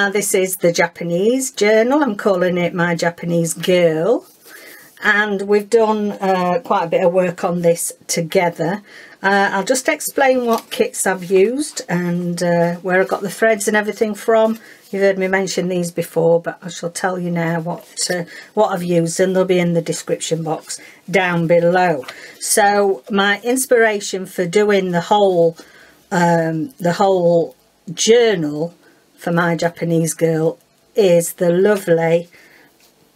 Now this is the Japanese journal. I'm calling it My Japanese Girl. And we've done quite a bit of work on this together. I'll just explain what kits I've used and where I got the threads and everything from. You've heard me mention these before, but I shall tell you now what I've used, and they'll be in the description box down below. So my inspiration for doing the whole journal for My Japanese Girl is the lovely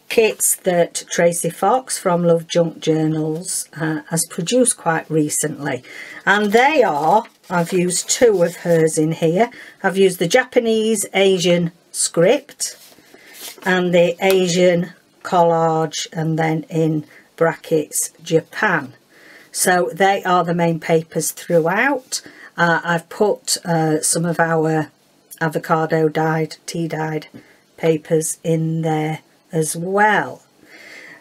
kits that Tracie Fox from LoveJunkJournals has produced quite recently, and they are, I've used two of hers in here. I've used the Japanese Asian script and the Asian collage, and then in brackets Japan. So they are the main papers throughout. I've put some of our avocado dyed, tea dyed papers in there as well.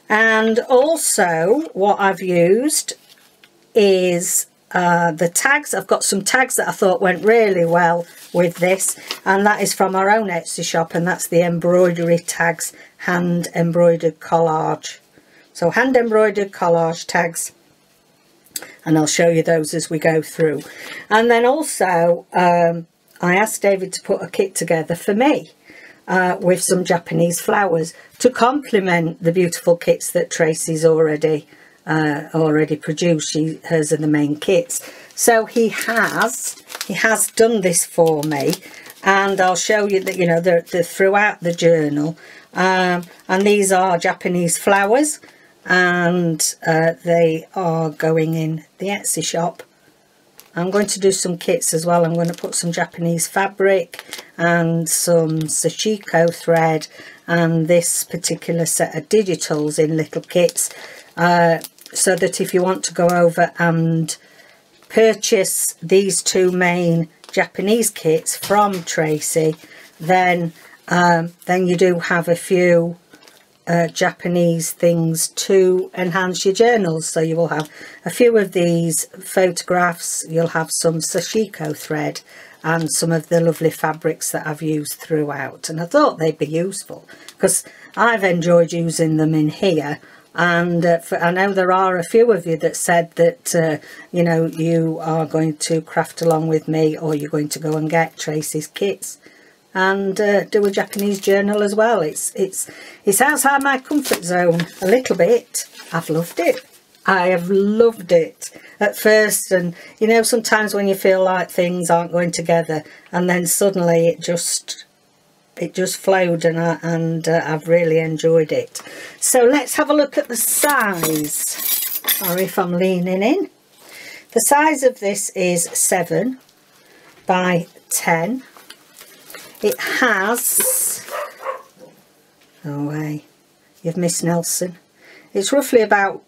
And also what I've used is the tags. I've got some tags that I thought went really well with this, and that is from our own Etsy shop, and that's the embroidery tags, hand embroidered collage. So hand embroidered collage tags, and I'll show you those as we go through. And then also I asked David to put a kit together for me with some Japanese flowers to complement the beautiful kits that Tracie's already produced. Hers are the main kits. So he has done this for me, and I'll show you that, you know, they're throughout the journal, and these are Japanese flowers, and they are going in the Etsy shop. I'm going to do some kits as well. I'm going to put some Japanese fabric and some sashiko thread and this particular set of digitals in little kits, so that if you want to go over and purchase these two main Japanese kits from Tracie, then you do have a few Japanese things to enhance your journals. So you will have a few of these photographs, you'll have some sashiko thread and some of the lovely fabrics that I've used throughout, and I thought they'd be useful because I've enjoyed using them in here. And I know there are a few of you that said that you know, you are going to craft along with me, or you're going to go and get Tracie's kits and do a Japanese journal as well. It's outside my comfort zone a little bit. I've loved it. I have loved it at first, and you know, sometimes when you feel like things aren't going together, and then suddenly it just flowed, and I've really enjoyed it. So let's have a look at the size. Sorry if I'm leaning in. The size of this is 7 by 10. It has, oh way, you've missed Nelson. It's roughly about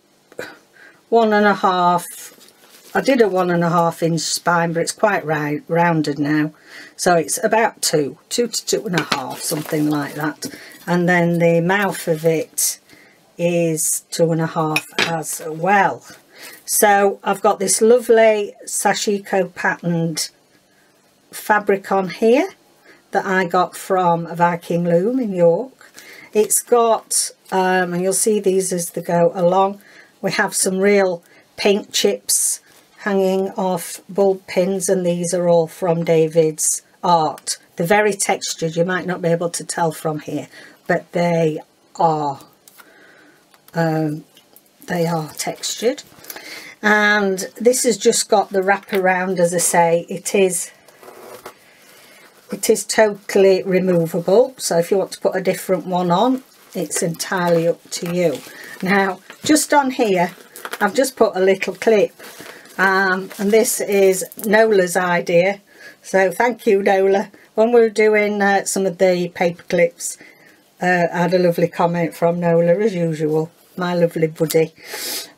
1.5. I did a 1.5 inch spine, but it's quite rounded now. So it's about 2 to 2.5, something like that. And then the mouth of it is 2.5 as well. So I've got this lovely sashiko patterned fabric on here that I got from a Viking Loom in York. It's got, and you'll see these as they go along, we have some real paint chips hanging off bulb pins, and these are all from David's art. They're very textured. You might not be able to tell from here, but they are textured. And this has just got the wraparound. As I say, it is totally removable, so if you want to put a different one on, it's entirely up to you. Now just on here I've just put a little clip, and this is Nola's idea, so thank you, Nola. When we were doing some of the paper clips, I had a lovely comment from Nola, as usual, my lovely buddy,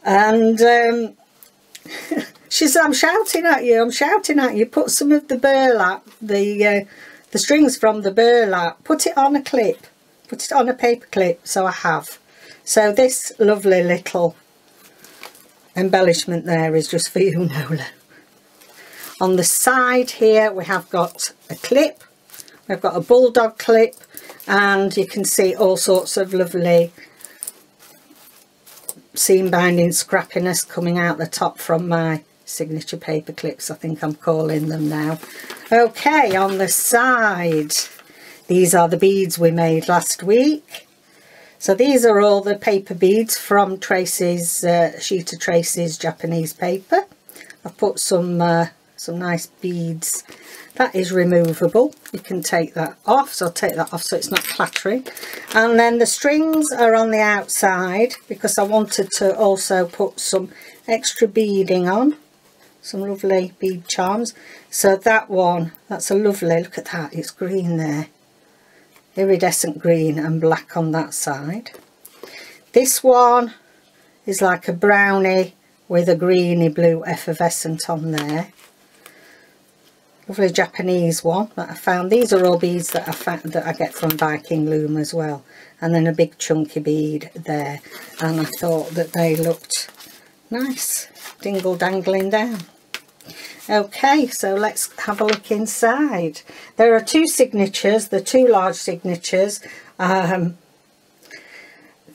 and she said, I'm shouting at you, put some of the burlap, the strings from the burlap, put it on a clip, put it on a paper clip. So I have. So this lovely little embellishment there is just for you, Nola. On the side here we have got a clip I've got a bulldog clip, and you can see all sorts of lovely seam binding scrappiness coming out the top from my signature paper clips, I think I'm calling them now. Okay, on the side, these are the beads we made last week. So these are all the paper beads from Tracie's sheet of Tracie's Japanese paper. I've put some nice beads. That is removable. You can take that off, so I'll take that off so it's not clattering. And then the strings are on the outside because I wanted to also put some extra beading on, some lovely bead charms. So that one, that's a lovely, look at that, it's green there, iridescent green and black on that side. This one is like a brownie with a greeny blue effervescent on there. Lovely Japanese one that I found. These are all beads that I found that I get from Viking Loom as well. And then a big chunky bead there. And I thought that they looked nice, dingle dangling down. Okay, so let's have a look inside. There are two signatures, the two large signatures.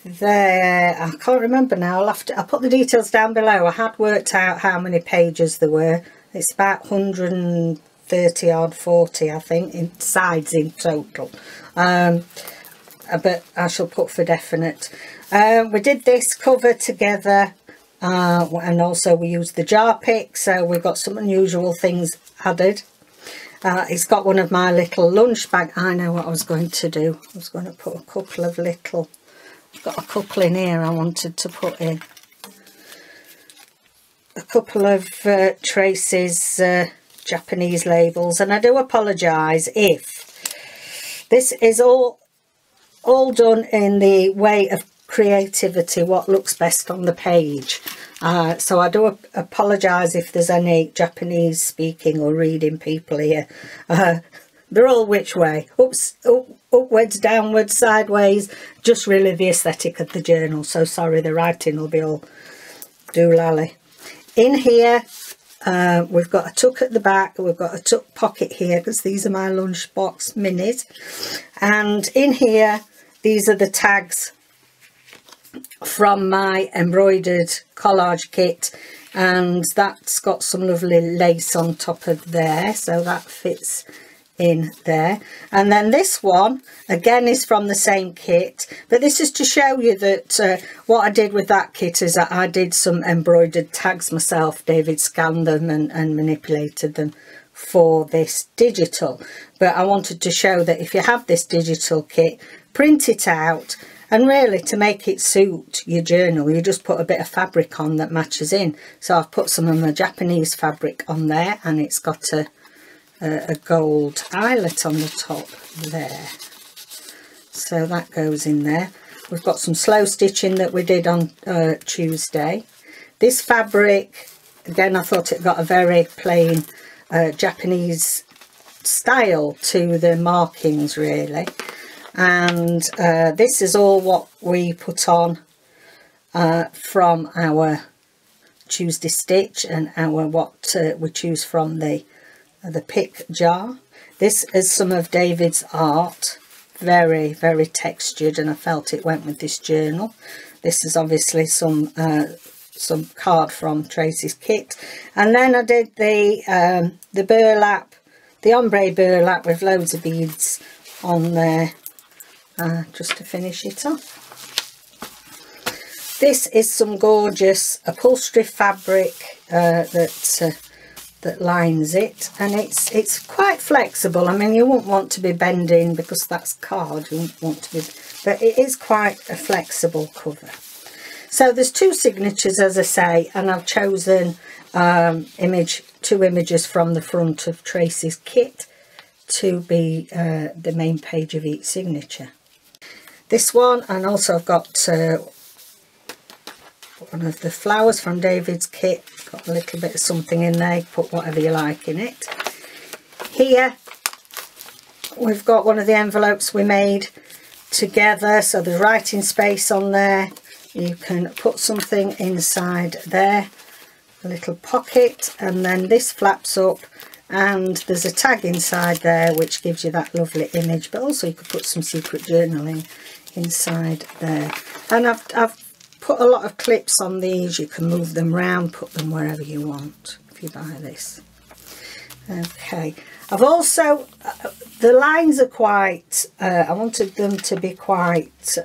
There, I can't remember now. I'll put the details down below. I had worked out how many pages there were. It's about 130 odd, 40 I think in sides in total, but I shall put for definite. We did this cover together, and also we used the jar pick, so we got some unusual things added. It's got one of my little lunch bag. I know what I was going to do. I was going to put a couple of little, I've got a couple in here I wanted to put in. A couple of Tracie's Japanese labels, and I do apologise if this is all done in the way of creativity, what looks best on the page. So I do apologise if there's any Japanese speaking or reading people here. They're all which way, upwards, downwards, sideways, just really the aesthetic of the journal. So sorry, the writing will be all doolally. In here, we've got a tuck at the back, we've got a tuck pocket here because these are my lunchbox minis, and in here these are the tags from my embroidered collage kit, and that's got some lovely lace on top of there, so that fits in there. And then this one again is from the same kit, but this is to show you that what I did with that kit is that I did some embroidered tags myself. David scanned them and manipulated them for this digital, but I wanted to show that if you have this digital kit, print it out, and really to make it suit your journal you just put a bit of fabric on that matches in. So I've put some of my Japanese fabric on there, and it's got a gold eyelet on the top there, so that goes in there. We've got some slow stitching that we did on Tuesday. This fabric, again, I thought it got a very plain Japanese style to the markings really, and this is all what we put on from our Tuesday stitch and our what we choose from the pick jar. This is some of David's art, very textured, and I felt it went with this journal. This is obviously some card from Tracie's kit, and then I did the burlap, the ombre burlap with loads of beads on there, just to finish it off. This is some gorgeous upholstery fabric that lines it, and it's quite flexible. I mean, you won't want to be bending because that's card, you won't want to be, but it is quite a flexible cover. So there's two signatures, as I say, and I've chosen two images from the front of Tracie's kit to be the main page of each signature. This one, and also I've got one of the flowers from David's kit, got a little bit of something in there, put whatever you like in it. Here we've got one of the envelopes we made together, so there's writing space on there, you can put something inside there, a little pocket, and then this flaps up and there's a tag inside there which gives you that lovely image, but also you could put some secret journaling inside there. And I've put a lot of clips on these. You can move them around, put them wherever you want if you buy this. Okay, I've also the lines are quite I wanted them to be quite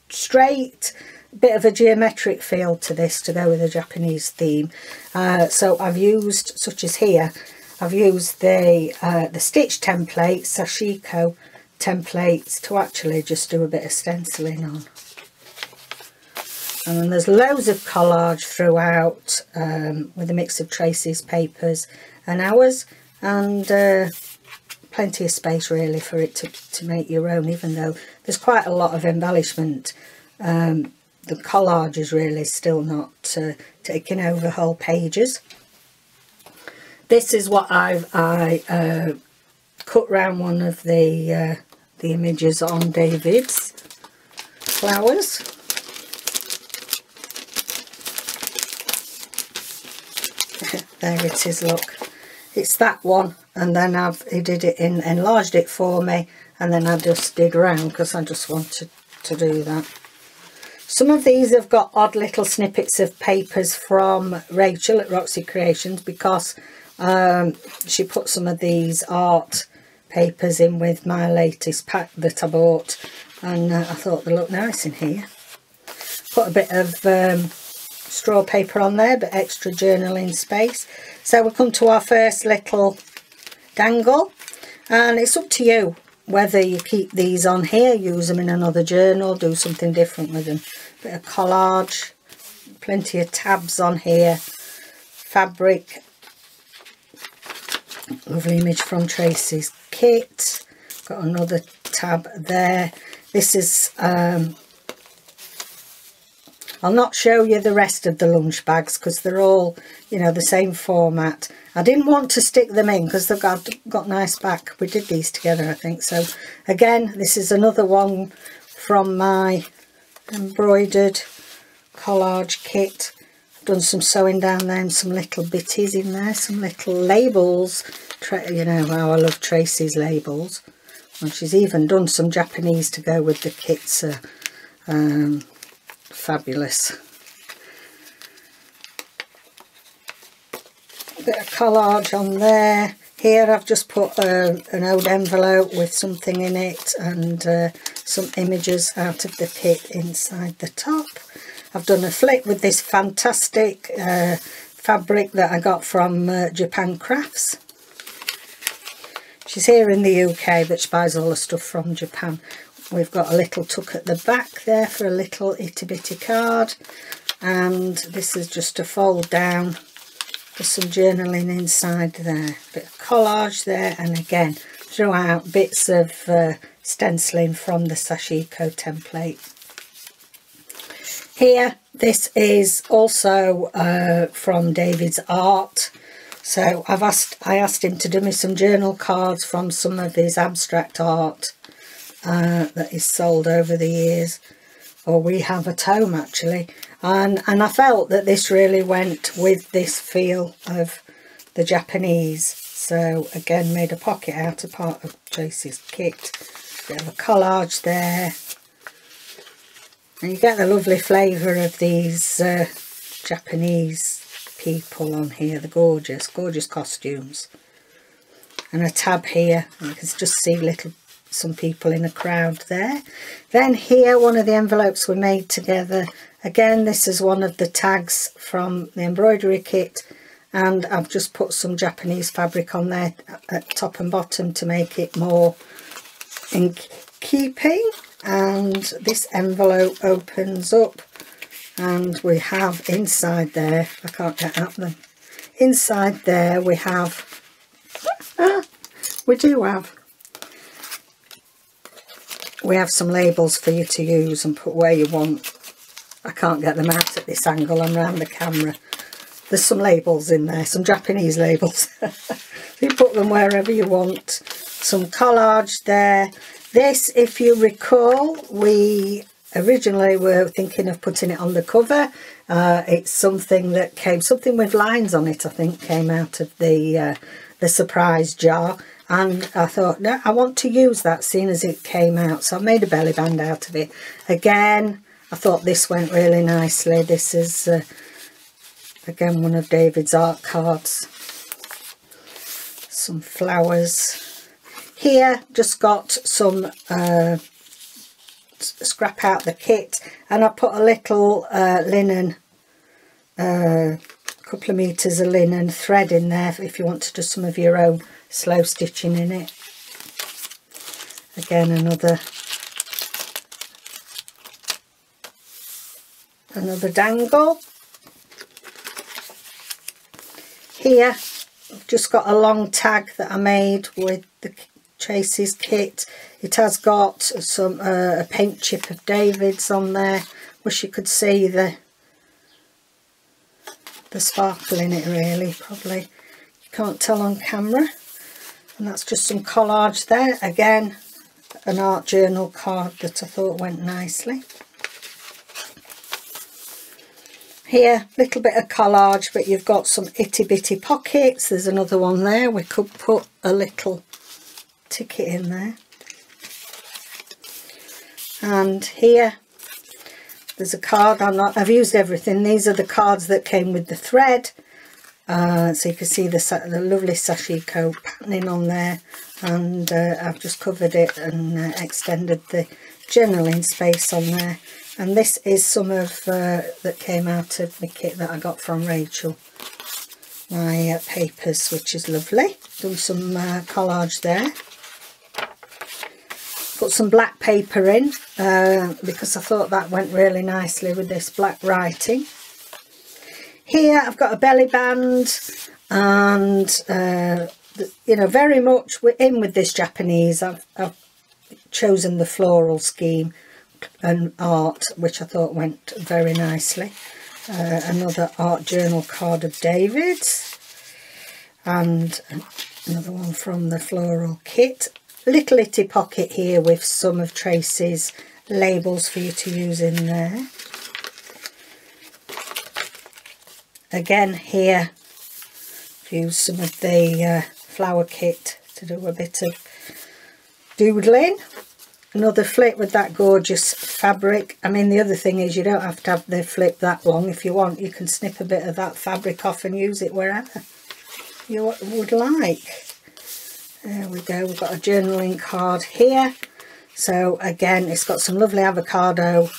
straight, a bit of a geometric feel to this to go with a Japanese theme. So I've used, such as here, I've used the stitch template, sashiko templates, to actually just do a bit of stenciling on. And then there's loads of collage throughout with a mix of Tracie's papers and ours, and plenty of space really for it to make your own, even though there's quite a lot of embellishment. The collage is really still not taking over whole pages. This is what I cut round one of the images on David's flowers. There it is, look, it's that one, and then he did it enlarged it for me, and then I just did round because I just wanted to do that. Some of these have got odd little snippets of papers from Rachel at Roxy Creations, because she put some of these art papers in with my latest pack that I bought, and I thought they look nice in here. Put a bit of straw paper on there, but extra journaling space. So we come to our first little dangle, and it's up to you whether you keep these on here, use them in another journal, do something different with them. Bit of collage, plenty of tabs on here, fabric, lovely image from Tracie's kit, got another tab there. This is I'll not show you the rest of the lunch bags because they're all, you know, the same format. I didn't want to stick them in because they've got nice back. We did these together, I think. So again, this is another one from my embroidered collage kit. I've done some sewing down there and some little bitties in there, some little labels. You know how I love Tracie's labels. And she's even done some Japanese to go with the kits. Fabulous. A bit of collage on there. Here I've just put an old envelope with something in it, and some images out of the kit inside the top. I've done a flip with this fantastic fabric that I got from Japan Crafts. She's here in the UK, but she buys all the stuff from Japan. We've got a little tuck at the back there for a little itty bitty card, and this is just a fold down. There's some journaling inside there, bit of collage there, and again throughout bits of stenciling from the sashiko template. Here, this is also from David's art. So I asked him to do me some journal cards from some of his abstract art that is sold over the years, or we have at home actually, and I felt that this really went with this feel of the Japanese. So again, made a pocket out of part of Tracie's kit, bit of a collage there, and you get the lovely flavour of these Japanese people on here, the gorgeous costumes, and a tab here, and you can just see some people in a crowd there. Then here, one of the envelopes we made together. Again, this is one of the tags from the embroidery kit, and I've just put some Japanese fabric on there at top and bottom to make it more in keeping. And this envelope opens up, and we have inside there, I can't get at them, inside there we have we have some labels for you to use and put where you want. I can't get them out at this angle and round the camera. There's some labels in there, some Japanese labels. You put them wherever you want. Some collage there. This, if you recall, we originally were thinking of putting it on the cover. It's something that came, something with lines on it, I think, came out of the surprise jar, and I thought, no, I want to use that seeing as it came out, so I made a belly band out of it. Again, I thought this went really nicely. This is again one of David's art cards. Some flowers. Here just got some scrap out the kit, and I put a little linen, couple of meters of linen thread in there if you want to do some of your own slow stitching in it. Again, another dangle. Here I've just got a long tag that I made with the Tracie's kit. It has got some a paint chip of David's on there. Wish you could see the sparkle in it, really. Probably you can't tell on camera. And that's just some collage there. Again, an art journal card that I thought went nicely. Here, little bit of collage, but you've got some itty bitty pockets. There's another one there. We could put a little ticket in there. And here, there's a card. I've used everything. These are the cards that came with the thread. So you can see the lovely sashiko patterning on there. And I've just covered it and extended the journaling space on there. And this is some of that came out of the kit that I got from Rachel. My papers, which is lovely. Done some collage there. Put some black paper in because I thought that went really nicely with this black writing. Here I've got a belly band, and you know, very much we're in with this Japanese. I've chosen the floral scheme and art, which I thought went very nicely. Another art journal card of David's, and another one from the floral kit. Little itty pocket here with some of Tracie's labels for you to use in there. Again, here I've used some of the flower kit to do a bit of doodling. Another flip with that gorgeous fabric. I mean, the other thing is you don't have to have the flip that long. If you want, you can snip a bit of that fabric off and use it wherever you would like. There we go. We've got a journaling card here. So again, it's got some lovely avocado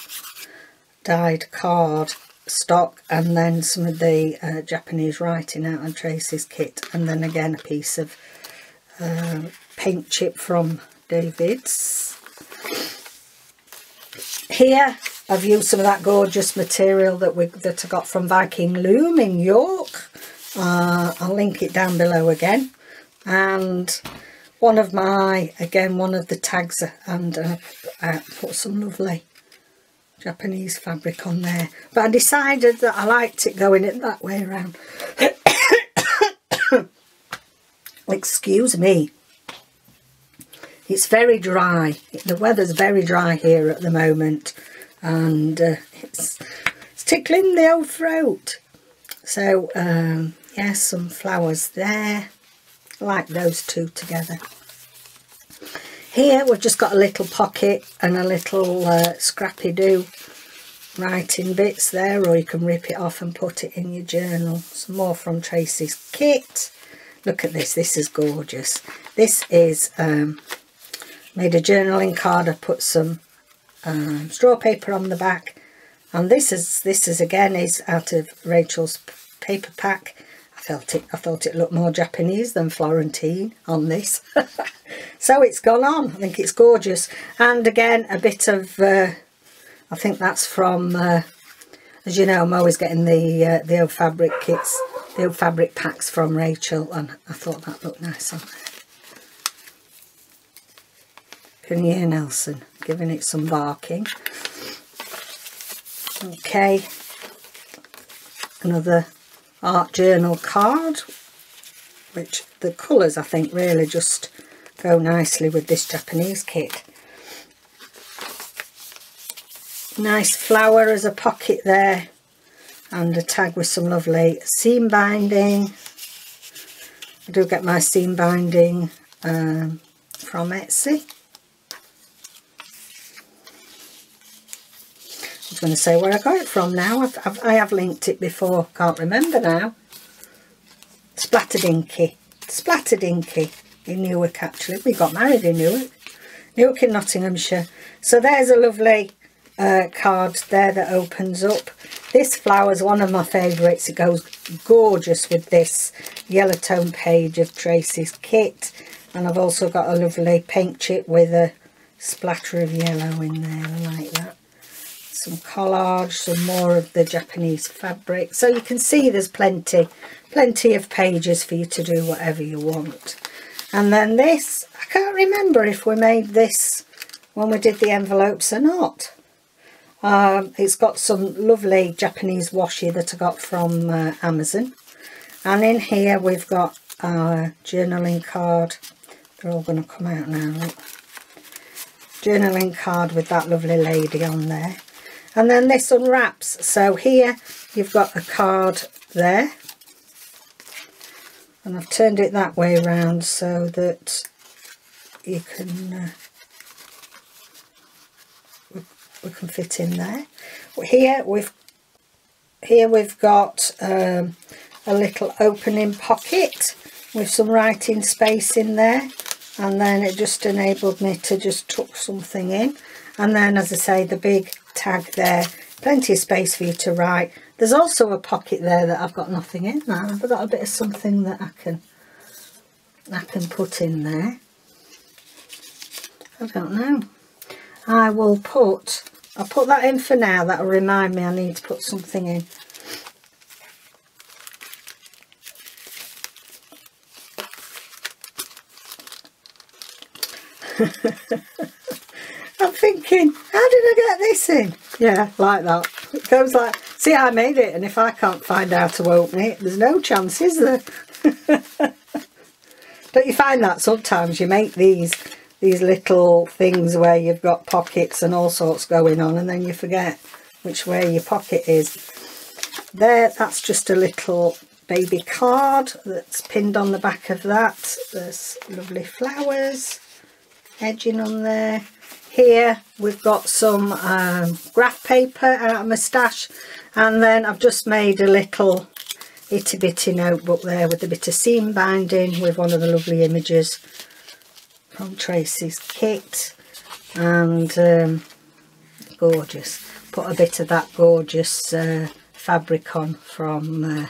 dyed card stock, and then some of the Japanese writing out on Tracie's kit, and then again a piece of paint chip from David's. Here I've used some of that gorgeous material that I got from Viking Loom in York. I'll link it down below again. And one of the tags, and I put some lovely Japanese fabric on there. But I decided that I liked it going it that way around. Excuse me. It's very dry. The weather's very dry here at the moment, and it's tickling the old throat. So yeah, some flowers there. I like those two together. Here we've just got a little pocket and a little scrappy-do writing bits there, or you can rip it off and put it in your journal. Some more from Tracie's kit. Look at this. This is gorgeous. This is made a journaling card. I put some straw paper on the back, and this is again is out of Rachel's paper pack. I thought it looked more Japanese than Florentine on this. So it's gone on. I think it's gorgeous. And again, a bit of I think that's from as you know, I'm always getting the old fabric kits, the old fabric packs from Rachel, and I thought that looked nice on there. Can you hear Nelson giving it some barking? Okay, another art journal card, which the colours I think really just go nicely with this Japanese kit. Nice flower as a pocket there, and a tag with some lovely seam binding. I do get my seam binding from Etsy. I was going to say where I got it from now. I have linked it before, can't remember now. Splattered Inky in Newark, actually. We got married in Newark in Nottinghamshire. So there's a lovely card there that opens up. This flower's one of my favourites. It goes gorgeous with this yellow tone page of Tracie's kit, and I've also got a lovely paint chip with a splatter of yellow in there. I like that. Some collage, some more of the Japanese fabric, so you can see there's plenty of pages for you to do whatever you want. And then this, I can't remember if we made this when we did the envelopes or not. It's got some lovely Japanese washi that I got from Amazon, and in here we've got our journaling card. They're all going to come out now, look. Journaling card with that lovely lady on there, and then this unwraps. So here you've got a card there, and I've turned it that way around so that you can we can fit in there. Here we've got a little opening pocket with some writing space in there, and then it just enabled me to just tuck something in. And then, as I say, the big tag there, plenty of space for you to write. There's also a pocket there that I've got nothing in there. I've got a bit of something that I can put in there. I don't know. I'll put that in for now. That'll remind me I need to put something in. I'm thinking, how did I get this in? Yeah, like that. It goes like, see, I made it, and if I can't find how to open it, there's no chance, is there? Don't you find that sometimes you make these little things where you've got pockets and all sorts going on, and then you forget which way your pocket is. There, that's just a little baby card that's pinned on the back of that. There's lovely flowers edging on there. Here we've got some graph paper out of my stash, and then I've just made a little itty bitty notebook there with a bit of seam binding with one of the lovely images from Tracie's kit, and gorgeous. Put a bit of that gorgeous fabric on from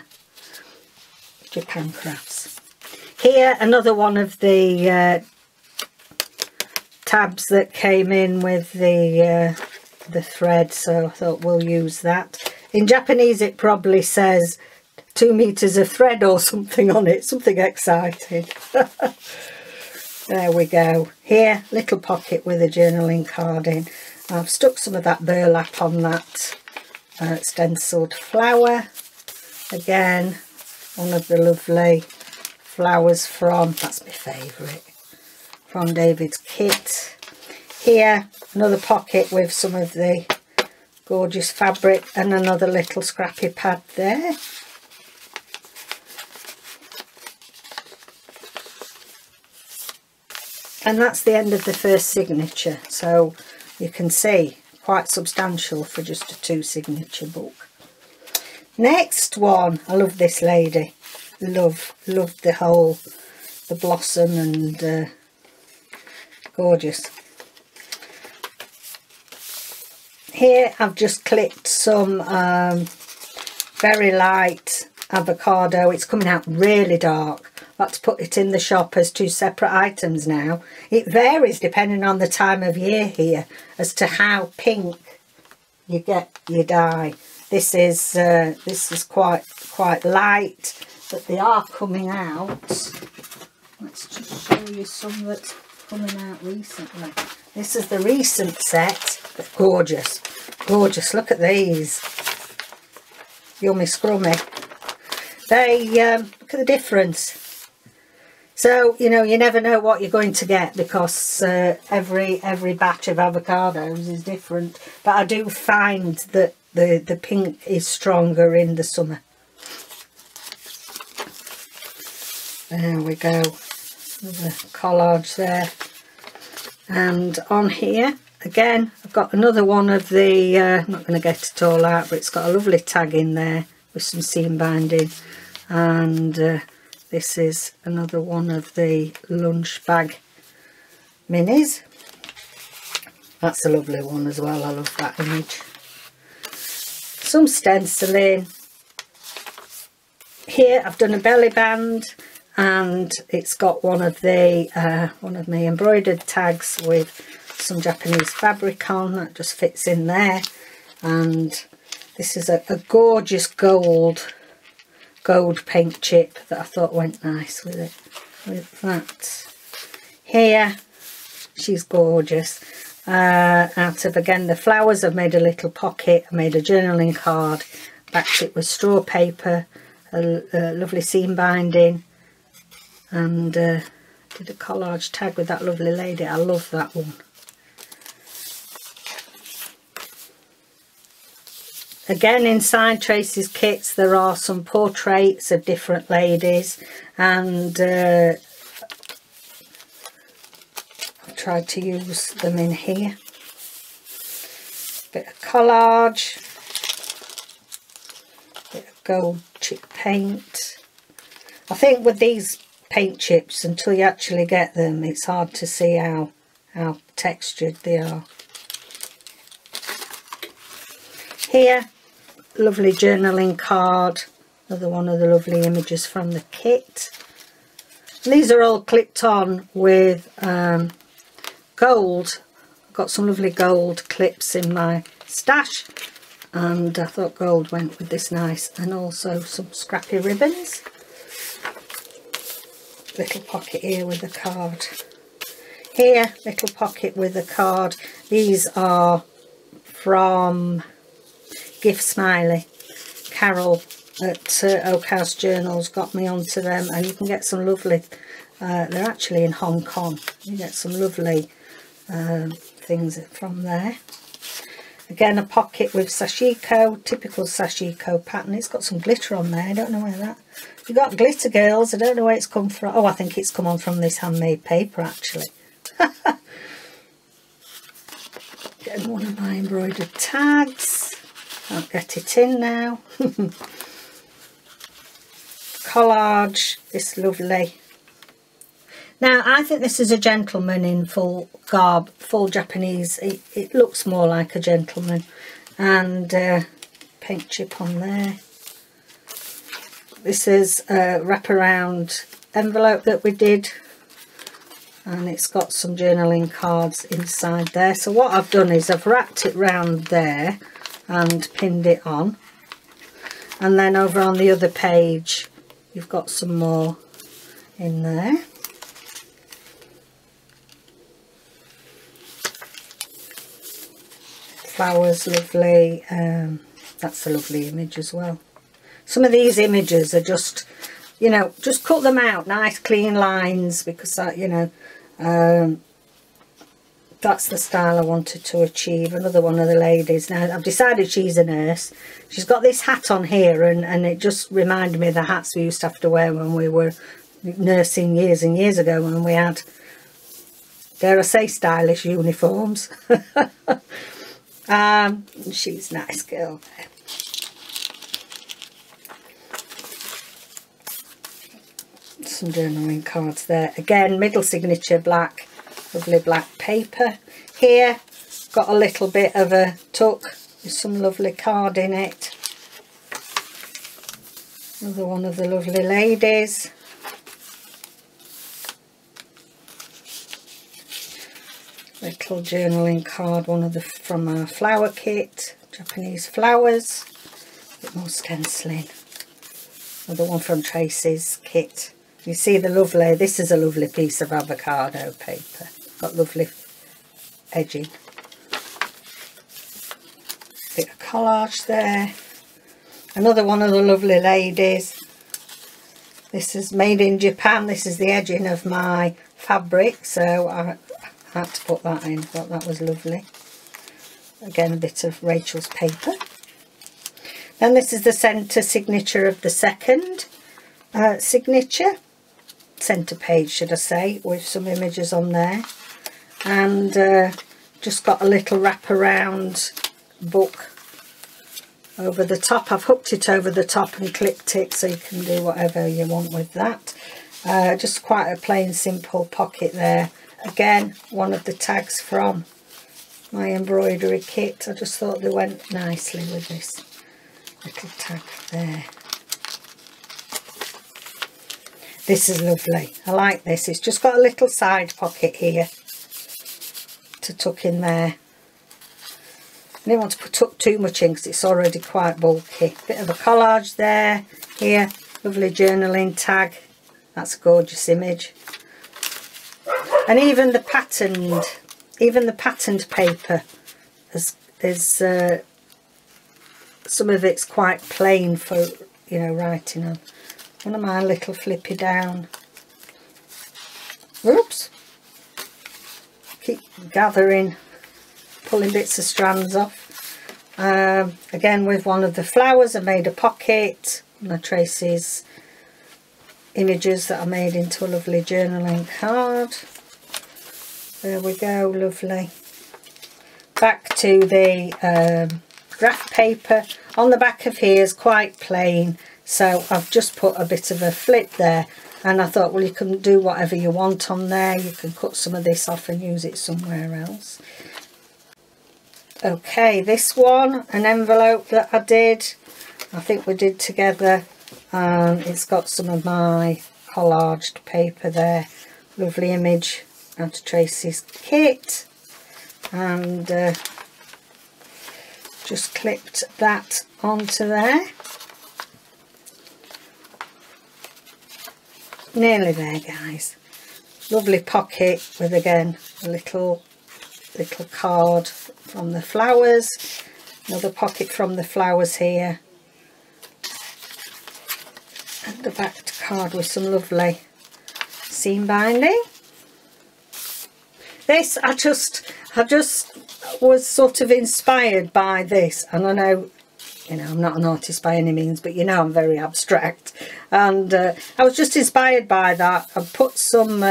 Japan Crafts. Here, another one of the tabs that came in with the thread, so I thought we'll use that. In Japanese it probably says 2 meters of thread or something on it, something exciting. There we go. Here, little pocket with a journaling card in. I've stuck some of that burlap on that stenciled flower. Again, one of the lovely flowers from, that's my favourite, from David's kit. Here, another pocket with some of the gorgeous fabric and another little scrappy pad there. And that's the end of the first signature, so you can see quite substantial for just a 2 signature book. Next one, I love this lady. Loved the blossom and gorgeous. Here I've just clipped some very light avocado. It's coming out really dark. I've got to put it in the shop as 2 separate items now. It varies depending on the time of year here as to how pink you get your dye. This is quite light, but they are coming out. Let's just show you some that's coming out recently. This is the recent set, but gorgeous, gorgeous. Look at these, yummy scrummy. They look at the difference. So, you know, you never know what you're going to get, because every batch of avocados is different. But I do find that the pink is stronger in the summer. There we go. Another collage there. And on here, again, I've got another one of the, I'm not going to get it all out, but it's got a lovely tag in there with some seam binding. And this is another one of the lunch bag minis. That's a lovely one as well. I love that image. Some stenciling. Here I've done a belly band, and it's got one of my embroidered tags with some Japanese fabric on that just fits in there. And this is a gorgeous gold paint chip that I thought went nice with it. With that here, she's gorgeous. Out of, again, the flowers, I've made a little pocket. I made a journaling card, backed it with straw paper, a lovely seam binding, and did a collage tag with that lovely lady. I love that one. Again, inside Tracie's kits there are some portraits of different ladies, and I've tried to use them in here. Bit of collage, bit of gold chip paint. I think with these paint chips, until you actually get them, it's hard to see how textured they are. Here, lovely journaling card, another one of the lovely images from the kit. And these are all clipped on with gold. I've got some lovely gold clips in my stash, and I thought gold went with this nice, and also some scrappy ribbons. Little pocket here with a card. Here, little pocket with a card. These are from Gift Smiley. Carol at Oak House Journals got me onto them, and you can get some lovely, they're actually in Hong Kong. You get some lovely things from there. Again, a pocket with sashiko, typical sashiko pattern. It's got some glitter on there. I don't know where that... You got glitter, girls. I don't know where it's come from. Oh, I think it's come on from this handmade paper, actually. Getting one of my embroidered tags. I'll get it in now. Collage, this lovely. Now, I think this is a gentleman in full garb, full Japanese. It looks more like a gentleman. And paint chip on there. This is a wraparound envelope that we did. And it's got some journaling cards inside there. So what I've done is I've wrapped it round there and pinned it on. And then over on the other page, you've got some more in there. Flowers, lovely. That's a lovely image as well. Some of these images are just, you know, just cut them out, nice clean lines, because that, you know, that's the style I wanted to achieve. Another one of the ladies. Now, I've decided she's a nurse. She's got this hat on here, and it just reminded me of the hats we used to have to wear when we were nursing years and years ago, when we had, dare I say, stylish uniforms. She's a nice girl there. Some journaling cards there. Again, middle signature black, lovely black paper. Here, got a little bit of a tuck with some lovely card in it. Another one of the lovely ladies. Little journaling card, one of the from our flower kit, Japanese flowers. A bit more stenciling. Another one from Tracie's kit. You see the lovely, this is a lovely piece of avocado paper. Got lovely edging. Bit of collage there. Another one of the lovely ladies. This is made in Japan. This is the edging of my fabric, so I had to put that in. Thought that was lovely. Again, a bit of Rachel's paper. Then this is the centre signature of the second signature. Centre page, should I say, with some images on there. And just got a little wraparound book over the top. I've hooked it over the top and clipped it, so you can do whatever you want with that. Just quite a plain simple pocket there. Again, one of the tags from my embroidery kit. I just thought they went nicely with this little tag there. This is lovely. I like this. It's just got a little side pocket here to tuck in there. I didn't want to tuck too much in because it's already quite bulky. Bit of a collage there, here, lovely journaling tag. That's a gorgeous image. And even the patterned paper is some of it's quite plain for, you know, writing on. One of my little flippy down. Oops. Keep gathering, pulling bits of strands off. Again, with one of the flowers, I made a pocket. My Tracie's images that I made into a lovely journaling card. There we go, lovely. Back to the graph paper. On the back of here is quite plain, so I've just put a bit of a flip there. And I thought, well, you can do whatever you want on there. You can cut some of this off and use it somewhere else. Okay, this one, an envelope that I think we did together. It's got some of my collaged paper there. Lovely image out of Tracie's kit. And just clipped that onto there. Nearly there, guys. Lovely pocket with, again, a little card from the flowers. Another pocket from the flowers here. And the backed card with some lovely seam binding. This, I just was sort of inspired by this, and I know, you know, I'm not an artist by any means, but you know I'm very abstract, and I was just inspired by that. I put some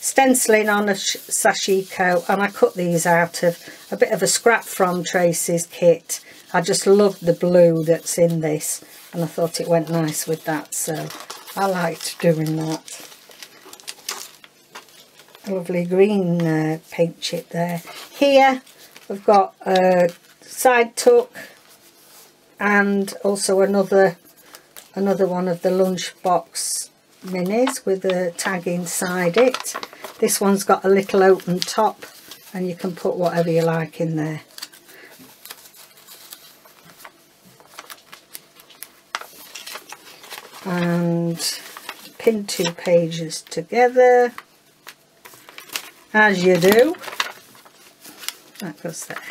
stenciling on a sashiko, and I cut these out of a bit of a scrap from Tracie's kit. I just loved the blue that's in this, and I thought it went nice with that, so I liked doing that. A lovely green paint chip there. Here we've got a side tuck, and also another one of the lunchbox minis with a tag inside it. This one's got a little open top, and you can put whatever you like in there. And pin 2 pages together, as you do. That goes there.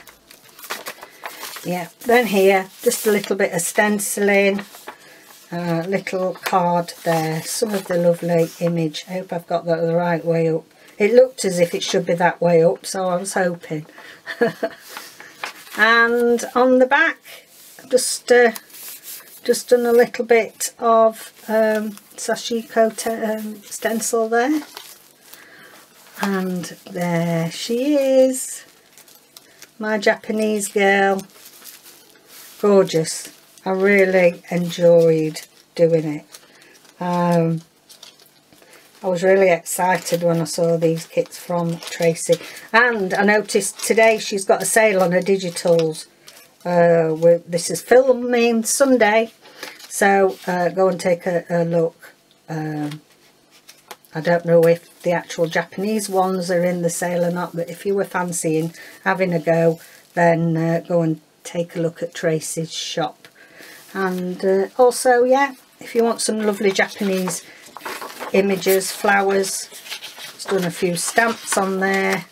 Yeah, then here, just a little bit of stenciling, little card there, some of the lovely image. I hope I've got that the right way up. It looked as if it should be that way up, so I was hoping. And on the back, just done a little bit of sashiko stencil there. And there she is, my Japanese girl. Gorgeous. I really enjoyed doing it. I was really excited when I saw these kits from Tracie, and I noticed today she's got a sale on her digitals. This is filming Sunday, so go and take a look. I don't know if the actual Japanese ones are in the sale or not, but if you were fancying having a go, then go and take a look at Tracie's shop. And also, yeah, if you want some lovely Japanese images, flowers, it's done a few stamps on there.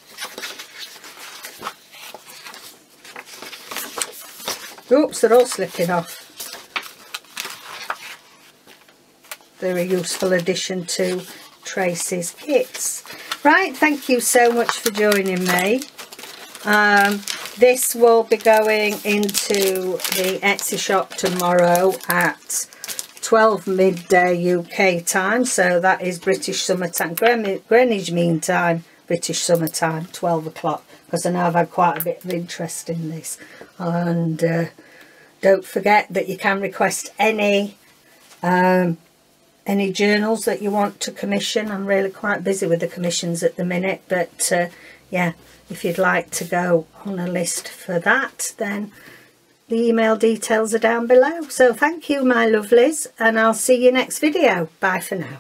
Oops, they're all slipping off. they're a useful addition to Tracie's kits. Right, thank you so much for joining me. This will be going into the Etsy shop tomorrow at 12 midday UK time, so that is British summertime, Greenwich Mean Time, British summertime, 12 o'clock, because I know I've had quite a bit of interest in this. And don't forget that you can request any journals that you want to commission. I'm really quite busy with the commissions at the minute, but yeah, if you'd like to go on a list for that, then the email details are down below. So thank you, my lovelies, and I'll see you next video. Bye for now.